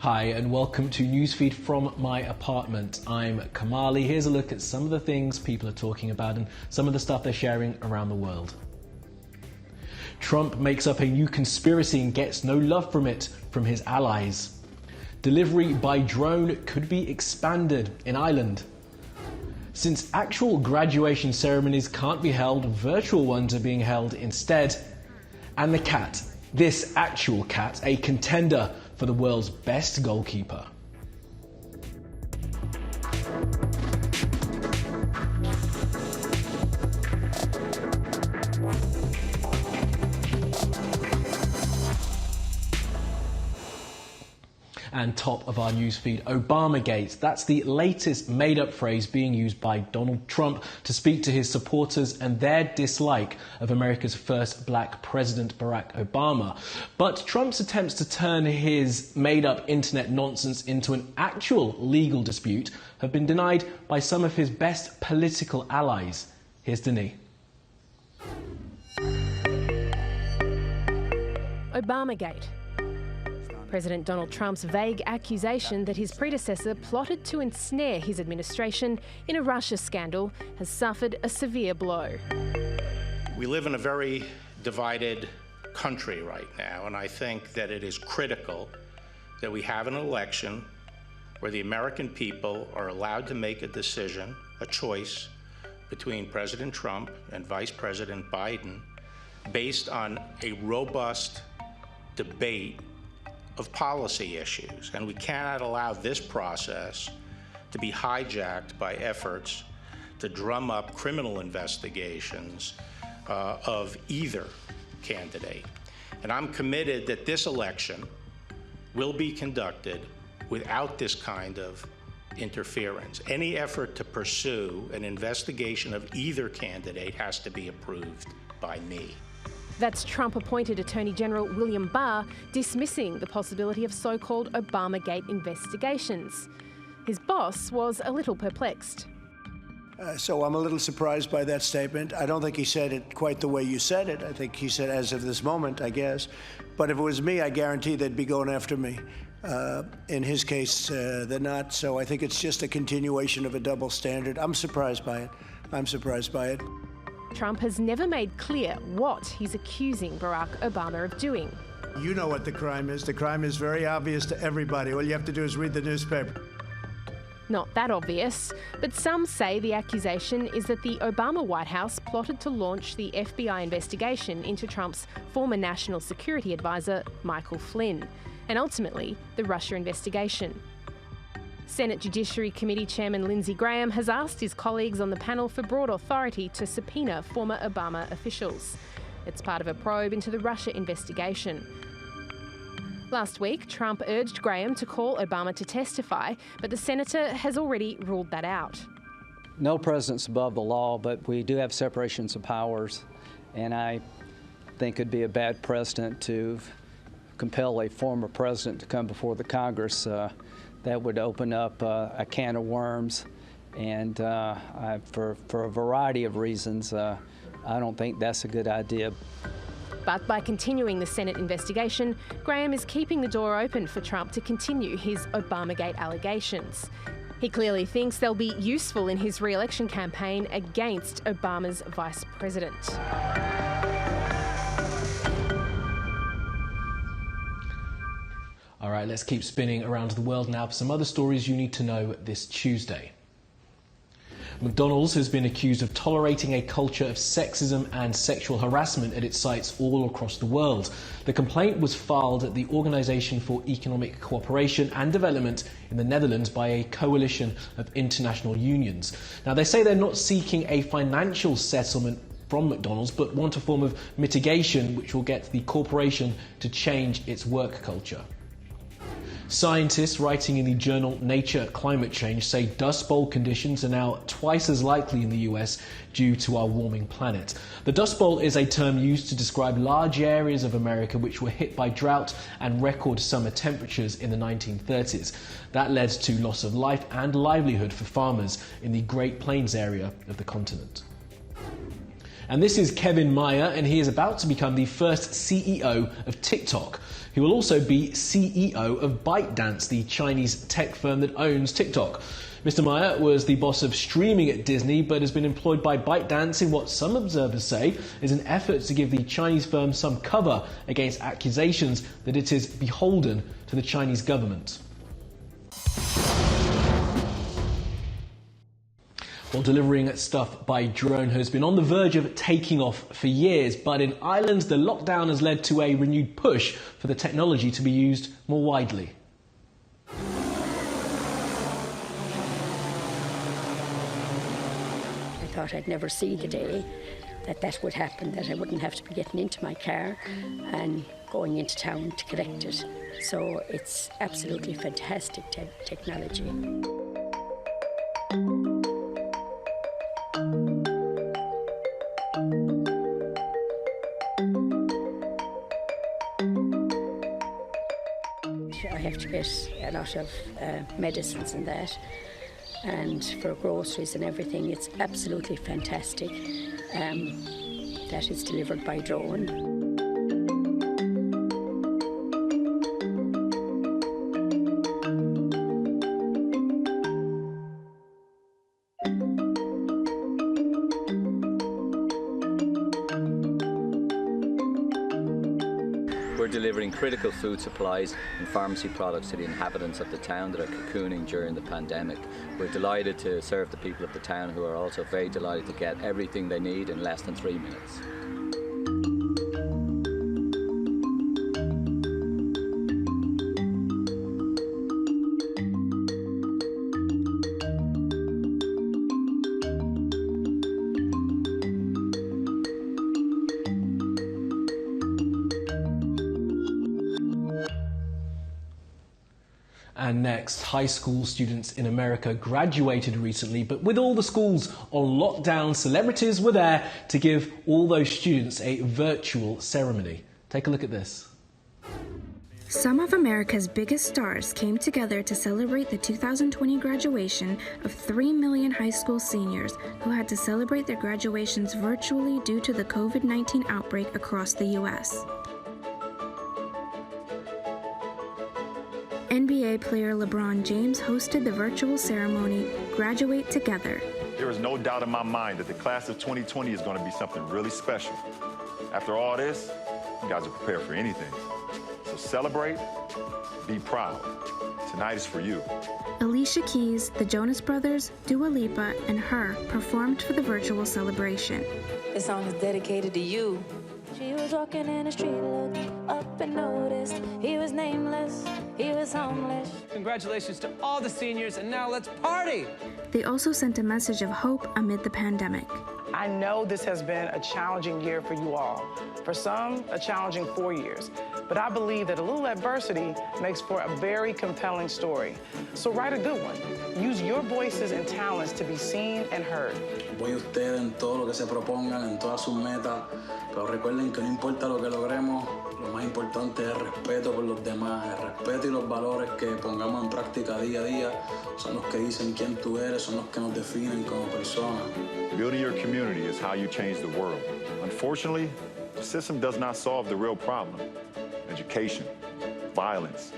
Hi and welcome to Newsfeed from my apartment. I'm Kamali. Here's a look at some of the things people are talking about and some of the stuff they're sharing around the world. Trump makes up a new conspiracy and gets no love from it from his allies. Delivery by drone could be expanded in Ireland. Since actual graduation ceremonies can't be held, virtual ones are being held instead. And the cat, this actual cat, a contender for the world's best goalkeeper. And top of our newsfeed, Obamagate. That's the latest made-up phrase being used by Donald Trump to speak to his supporters and their dislike of America's first black president, Barack Obama. But Trump's attempts to turn his made-up internet nonsense into an actual legal dispute have been denied by some of his best political allies. Here's Denis. Obamagate. President Donald Trump's vague accusation that his predecessor plotted to ensnare his administration in a Russia scandal has suffered a severe blow. We live in a very divided country right now, and I think that it is critical that we have an election where the American people are allowed to make a decision, a choice, between President Trump and Vice President Biden based on a robust debate of policy issues, and we cannot allow this process to be hijacked by efforts to drum up criminal investigations of either candidate. And I'm committed that this election will be conducted without this kind of interference. Any effort to pursue an investigation of either candidate has to be approved by me. That's Trump-appointed Attorney General William Barr dismissing the possibility of so-called Obamagate investigations. His boss was a little perplexed. So I'm a little surprised by that statement. I don't think he said it quite the way you said it. I think he said, as of this moment, I guess. But if it was me, I guarantee they'd be going after me. In his case, they're not. So I think it's just a continuation of a double standard. I'm surprised by it. I'm surprised by it. Trump has never made clear what he's accusing Barack Obama of doing. You know what the crime is. The crime is very obvious to everybody. All you have to do is read the newspaper. Not that obvious, but some say the accusation is that the Obama White House plotted to launch the FBI investigation into Trump's former national security advisor, Michael Flynn, and ultimately the Russia investigation. Senate Judiciary Committee Chairman Lindsey Graham has asked his colleagues on the panel for broad authority to subpoena former Obama officials. It's part of a probe into the Russia investigation. Last week, Trump urged Graham to call Obama to testify, but the senator has already ruled that out. No president's above the law, but we do have separations of powers, and I think it'd be a bad precedent to compel a former president to come before the Congress. That would open up a can of worms, and for a variety of reasons, I don't think that's a good idea. But by continuing the Senate investigation, Graham is keeping the door open for Trump to continue his Obamagate allegations. He clearly thinks they'll be useful in his re-election campaign against Obama's vice president. All right, let's keep spinning around the world now for some other stories you need to know this Tuesday. McDonald's has been accused of tolerating a culture of sexism and sexual harassment at its sites all across the world. The complaint was filed at the Organisation for Economic Cooperation and Development in the Netherlands by a coalition of international unions. Now, they say they're not seeking a financial settlement from McDonald's, but want a form of mitigation which will get the corporation to change its work culture. Scientists writing in the journal Nature Climate Change say Dust Bowl conditions are now twice as likely in the US due to our warming planet. The Dust Bowl is a term used to describe large areas of America which were hit by drought and record summer temperatures in the 1930s. That led to loss of life and livelihood for farmers in the Great Plains area of the continent. And this is Kevin Meyer, and he is about to become the first CEO of TikTok. He will also be CEO of ByteDance, the Chinese tech firm that owns TikTok. Mr. Meyer was the boss of streaming at Disney, but has been employed by ByteDance in what some observers say is an effort to give the Chinese firm some cover against accusations that it is beholden to the Chinese government. Well, delivering stuff by drone has been on the verge of taking off for years, but in Ireland the lockdown has led to a renewed push for the technology to be used more widely. I thought I'd never see the day that would happen, that I wouldn't have to be getting into my car and going into town to collect it. So it's absolutely fantastic technology. I have to get a lot of medicines and that, and for groceries and everything. It's absolutely fantastic that it's delivered by drone. We're delivering critical food supplies and pharmacy products to the inhabitants of the town that are cocooning during the pandemic. We're delighted to serve the people of the town, who are also very delighted to get everything they need in less than 3 minutes. And next, high school students in America graduated recently, but with all the schools on lockdown, celebrities were there to give all those students a virtual ceremony. Take a look at this. Some of America's biggest stars came together to celebrate the 2020 graduation of 3 million high school seniors who had to celebrate their graduations virtually due to the COVID-19 outbreak across the U.S. NBA player LeBron James hosted the virtual ceremony, Graduate Together. There is no doubt in my mind that the class of 2020 is going to be something really special. After all this, you guys are prepared for anything. So celebrate, be proud. Tonight is for you. Alicia Keys, the Jonas Brothers, Dua Lipa, and Her performed for the virtual celebration. This song is dedicated to you. She was walking in the street, looked up and noticed he was nameless, he was homeless. Congratulations to all the seniors, and now let's party! They also sent a message of hope amid the pandemic. I know this has been a challenging year for you all. For some, a challenging 4 years. But I believe that a little adversity makes for a very compelling story. So write a good one. Use your voices and talents to be seen and heard. Voy a ustedes en todo lo que se propongan, en todas sus metas, pero recuerden que no importa lo que logremos, lo más importante es el respeto por los demás. El respeto y los valores que pongamos en práctica día a día son los que dicen quién tú eres, son los que nos definen como personas. Building your community is how you change the world. Unfortunately, the system does not solve the real problem. Education, violence,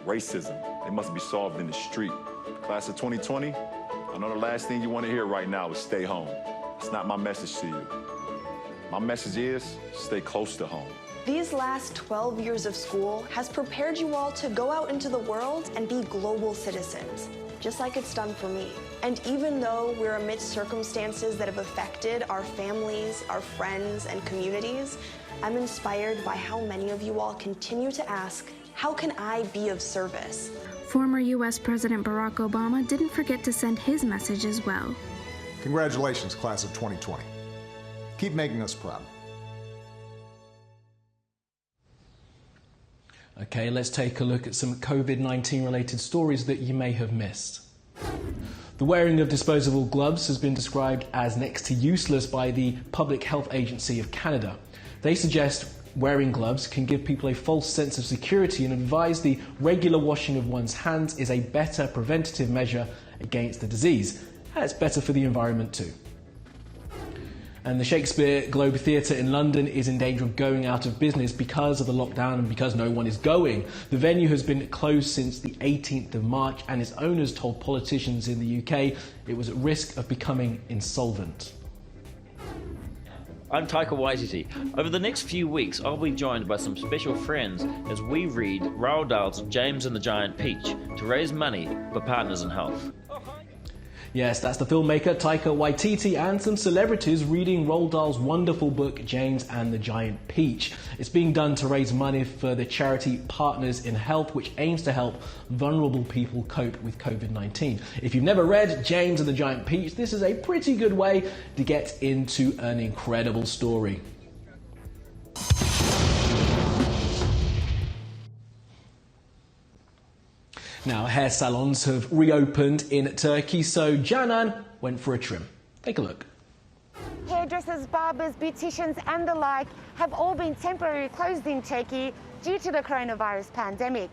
racism, they must be solved in the street. Class of 2020, I know the last thing you want to hear right now is stay home. It's not my message to you. My message is stay close to home. These last 12 years of school has prepared you all to go out into the world and be global citizens, just like it's done for me. And even though we're amidst circumstances that have affected our families, our friends, and communities, I'm inspired by how many of you all continue to ask, how can I be of service? Former U.S. President Barack Obama didn't forget to send his message as well. Congratulations, class of 2020. Keep making us proud. Okay, let's take a look at some COVID-19 related stories that you may have missed. The wearing of disposable gloves has been described as next to useless by the Public Health Agency of Canada. They suggest wearing gloves can give people a false sense of security and advise the regular washing of one's hands is a better preventative measure against the disease. And it's better for the environment too. And the Shakespeare Globe Theatre in London is in danger of going out of business because of the lockdown and because no one is going. The venue has been closed since the 18th of March and its owners told politicians in the UK it was at risk of becoming insolvent. I'm Taika Waititi. Over the next few weeks, I'll be joined by some special friends as we read Roald Dahl's James and the Giant Peach to raise money for Partners in Health. Yes, that's the filmmaker Taika Waititi and some celebrities reading Roald Dahl's wonderful book James and the Giant Peach. It's being done to raise money for the charity Partners in Health, which aims to help vulnerable people cope with Covid-19. If you've never read James and the Giant Peach, this is a pretty good way to get into an incredible story. Now, hair salons have reopened in Turkey, so Canan went for a trim. Take a look. Hairdressers, barbers, beauticians and the like have all been temporarily closed in Turkey due to the coronavirus pandemic.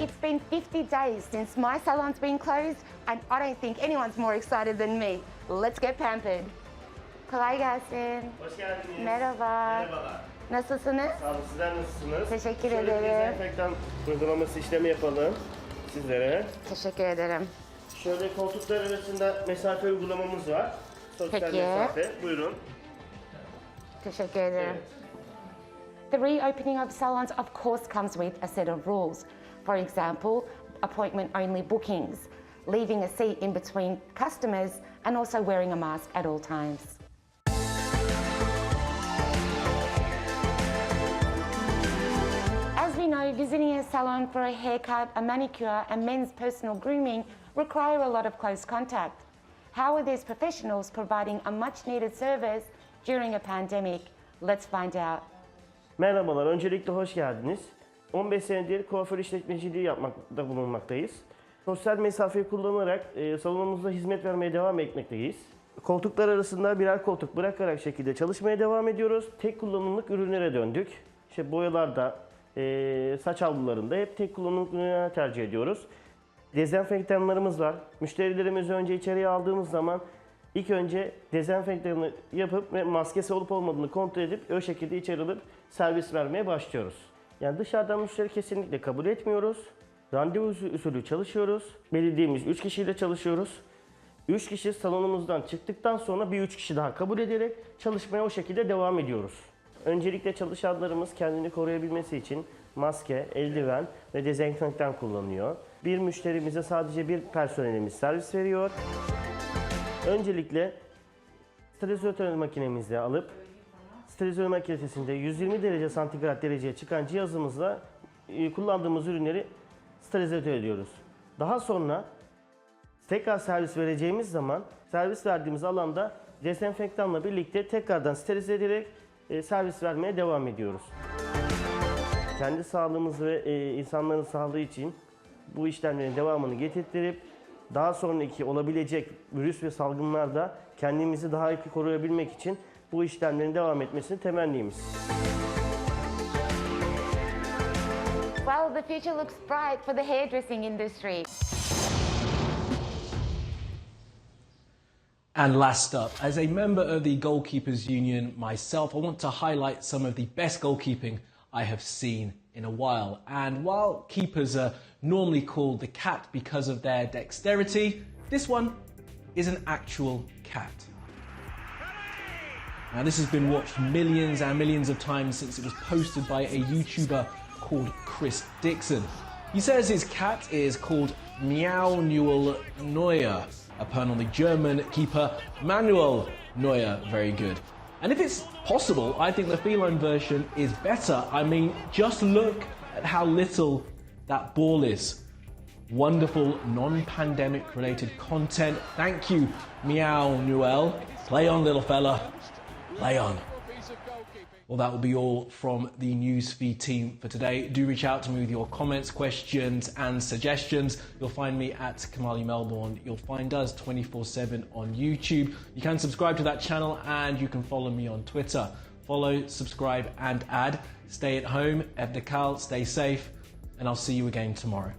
It's been 50 days since my salon's been closed and I don't think anyone's more excited than me. Let's get pampered. Kolay gelsin. Hoş geldiniz. Merhaba. Merhabalar. Nasılsınız? Sağ olun, sizler nasılsınız? Teşekkür Şöyle ederim. bir dezenfektan uygulaması işlemi yapalım sizlere. Teşekkür ederim. Şöyle koltuklar arasında mesafe uygulamamız var. Sosyal Peki. mesafe. Buyurun. Teşekkür ederim. The reopening of salons of course comes with a set of rules. For example, appointment-only bookings, leaving a seat in between customers and also wearing a mask at all times. As we know, visiting a salon for a haircut, a manicure and men's personal grooming require a lot of close contact. How are these professionals providing a much-needed service during a pandemic? Let's find out. Merhabalar, öncelikle hoş geldiniz. 15 senedir kuaför işletmeciliği yapmakta bulunmaktayız. Sosyal mesafeyi kullanarak salonumuzda hizmet vermeye devam etmekteyiz. Koltuklar arasında birer koltuk bırakarak şekilde çalışmaya devam ediyoruz. Tek kullanımlık ürünlere döndük. İşte boyalarda, saç havlularında hep tek kullanımlık ürünler tercih ediyoruz. Dezenfektanlarımız var. Müşterilerimizi önce içeriye aldığımız zaman ilk önce dezenfektanı yapıp ve maskesi olup olmadığını kontrol edip o şekilde içeri alıp servis vermeye başlıyoruz. Yani dışarıdan müşteri kesinlikle kabul etmiyoruz. Randevu usulü çalışıyoruz. Belirlediğimiz 3 kişiyle çalışıyoruz. 3 kişi salonumuzdan çıktıktan sonra bir 3 kişi daha kabul ederek çalışmaya o şekilde devam ediyoruz. Öncelikle çalışanlarımız kendini koruyabilmesi için maske, eldiven ve dezenfektan kullanıyor. Bir müşterimize sadece bir personelimiz servis veriyor. Öncelikle sterilizatör makinemizi alıp sterilizatör makinesinde 120 derece santigrat dereceye çıkan cihazımızla kullandığımız ürünleri sterilize ediyoruz. Daha sonra tekrar servis vereceğimiz zaman servis verdiğimiz alanda dezenfektanla birlikte tekrardan sterilize ederek servis vermeye devam ediyoruz. Kendi sağlığımız ve insanların sağlığı için bu işlemlerin devamını getirttirip daha sonraki olabilecek virüs ve salgınlarda kendimizi daha iyi koruyabilmek için bu işlemlerin devam etmesini temennimiz. Well, the future looks bright for the hairdressing industry. And last up, as a member of the Goalkeepers Union myself, I want to highlight some of the best goalkeeping I have seen in a while. And while keepers are normally called the cat because of their dexterity, this one is an actual cat. Now, this has been watched millions and millions of times since it was posted by a YouTuber called Chris Dixon. He says his cat is called Meow Neuer, a pun on the German keeper Manuel Neuer. Very good. And if it's possible, I think the feline version is better. I mean, just look at how little that ball is. Wonderful non-pandemic related content. Thank you, Meow Neuer. Play on, little fella. Play on. Well, that will be all from the Newsfeed team for today. Do reach out to me with your comments, questions and suggestions. You'll find me at Kamali Melbourne. You'll find us 24/7 on YouTube. You can subscribe to that channel and you can follow me on Twitter. Follow, subscribe and add. Stay at home, Evdekal, stay safe, and I'll see you again tomorrow.